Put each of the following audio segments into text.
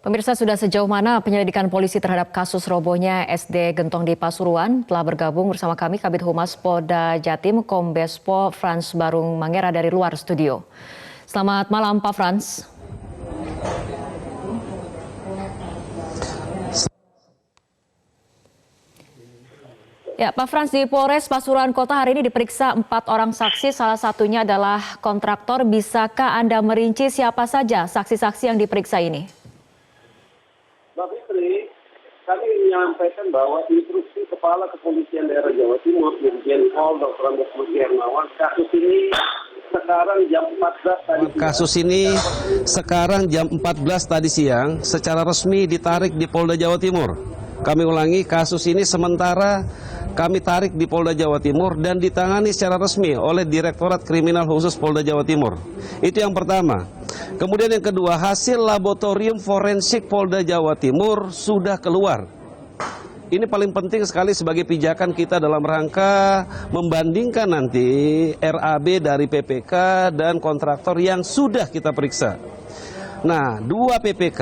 Pemirsa, sudah sejauh mana penyelidikan polisi terhadap kasus robohnya SD Gentong di Pasuruan? Telah bergabung bersama kami Kabid Humas Polda Jatim, Kombes Pol Frans Barung Mangera dari luar studio. Selamat malam Pak Frans. Ya, Pak Frans, di Polres Pasuruan Kota hari ini diperiksa 4 orang saksi, salah satunya adalah kontraktor. Bisakah Anda merinci siapa saja saksi-saksi yang diperiksa ini? Mbak Fitri, kami menyampaikan bahwa instruksi Kepala Kepolisian Daerah Jawa Timur, Irjen Pol Dr. Andes Hermawan, kasus ini sekarang jam 14 tadi siang. Kasus ini sekarang jam 14 tadi siang secara resmi ditarik di Polda Jawa Timur. Kami ulangi, kasus ini sementara kami tarik di Polda Jawa Timur dan ditangani secara resmi oleh Direktorat Kriminal Khusus Polda Jawa Timur. Itu yang pertama. Kemudian yang kedua, hasil laboratorium forensik Polda Jawa Timur sudah keluar. Ini paling penting sekali sebagai pijakan kita dalam rangka membandingkan nanti RAB dari PPK dan kontraktor yang sudah kita periksa. Nah, 2 PPK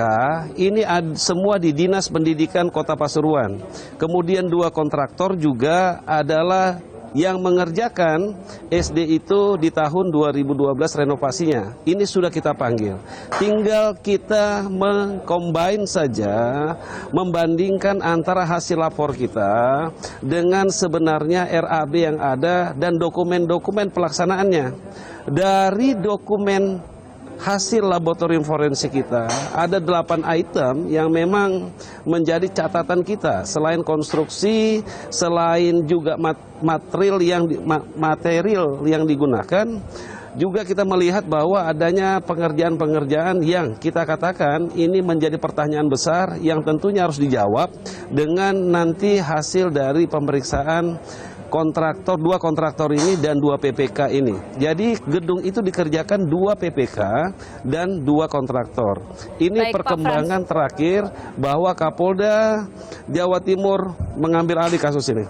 ini semua di Dinas Pendidikan Kota Pasuruan. Kemudian 2 kontraktor juga adalah yang mengerjakan SD itu di tahun 2012 renovasinya. Ini sudah kita panggil. Tinggal kita mengcombine saja, membandingkan antara hasil lapor kita dengan sebenarnya RAB yang ada dan dokumen-dokumen pelaksanaannya. Dari dokumen hasil laboratorium forensik kita, ada 8 item yang memang menjadi catatan kita. Selain konstruksi, selain juga material yang digunakan, juga kita melihat bahwa adanya pengerjaan-pengerjaan yang kita katakan ini menjadi pertanyaan besar yang tentunya harus dijawab dengan nanti hasil dari pemeriksaan kontraktor, 2 kontraktor ini dan 2 PPK ini. Jadi gedung itu dikerjakan 2 PPK dan 2 kontraktor. Ini baik, perkembangan terakhir bahwa Kapolda Jawa Timur mengambil alih kasus ini.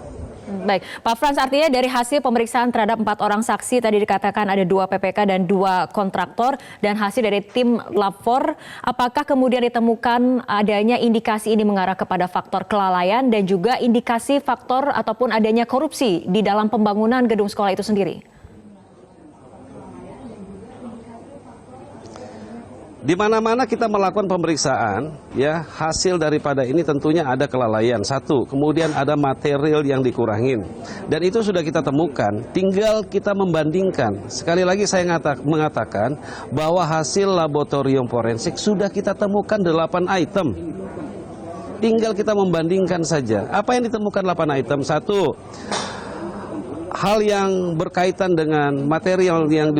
Baik, Pak Frans, artinya dari hasil pemeriksaan terhadap 4 orang saksi tadi dikatakan ada 2 PPK dan 2 kontraktor dan hasil dari tim lapor, apakah kemudian ditemukan adanya indikasi ini mengarah kepada faktor kelalaian dan juga indikasi faktor ataupun adanya korupsi di dalam pembangunan gedung sekolah itu sendiri? Di mana-mana kita melakukan pemeriksaan, ya hasil daripada ini tentunya ada kelalaian. 1, kemudian ada material yang dikurangin. Dan itu sudah kita temukan, tinggal kita membandingkan. Sekali lagi saya mengatakan bahwa hasil laboratorium forensik sudah kita temukan 8 item. Tinggal kita membandingkan saja. Apa yang ditemukan 8 item? 1, hal yang berkaitan dengan material yang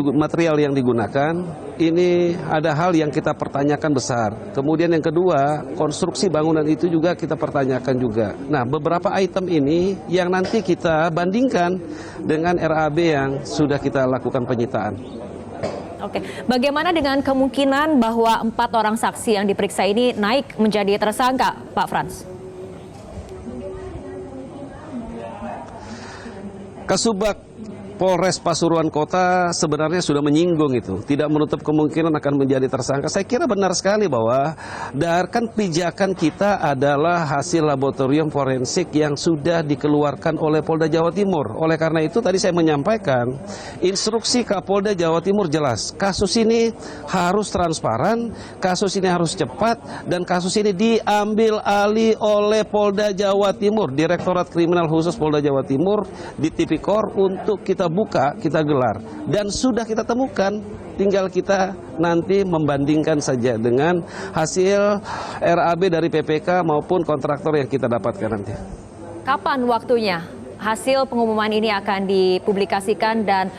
digunakan, ini ada hal yang kita pertanyakan besar. Kemudian yang kedua, konstruksi bangunan itu juga kita pertanyakan juga. Nah, beberapa item ini yang nanti kita bandingkan dengan RAB yang sudah kita lakukan penyitaan. Oke, bagaimana dengan kemungkinan bahwa 4 orang saksi yang diperiksa ini naik menjadi tersangka, Pak Frans? Kasubag Polres Pasuruan Kota sebenarnya sudah menyinggung itu, tidak menutup kemungkinan akan menjadi tersangka. Saya kira benar sekali bahwa kan pijakan kita adalah hasil laboratorium forensik yang sudah dikeluarkan oleh Polda Jawa Timur. Oleh karena itu tadi saya menyampaikan instruksi Kapolda Jawa Timur jelas. Kasus ini harus transparan, kasus ini harus cepat, dan kasus ini diambil alih oleh Polda Jawa Timur, Direktorat Kriminal Khusus Polda Jawa Timur di Tipikor untuk kita buka, kita gelar, dan sudah kita temukan, tinggal kita nanti membandingkan saja dengan hasil RAB dari PPK maupun kontraktor yang kita dapatkan nanti. Kapan waktunya hasil pengumuman ini akan dipublikasikan dan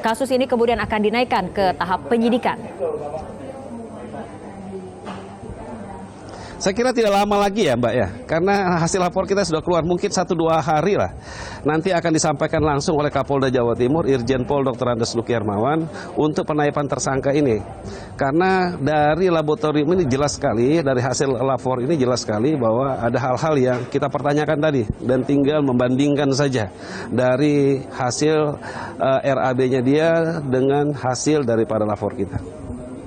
kasus ini kemudian akan dinaikkan ke tahap penyidikan? Saya kira tidak lama lagi ya Mbak ya, karena hasil lapor kita sudah keluar, mungkin 1-2 hari lah. Nanti akan disampaikan langsung oleh Kapolda Jawa Timur, Irjen Pol Dr. Andes Hermawan untuk penaipan tersangka ini. Karena dari laboratorium ini jelas sekali, dari hasil lapor ini jelas sekali bahwa ada hal-hal yang kita pertanyakan tadi. Dan tinggal membandingkan saja dari hasil RAB-nya dia dengan hasil daripada lapor kita.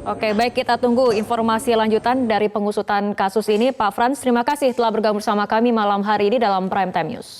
Oke, baik, kita tunggu informasi lanjutan dari pengusutan kasus ini. Pak Frans, terima kasih telah bergabung bersama kami malam hari ini dalam Prime Time News.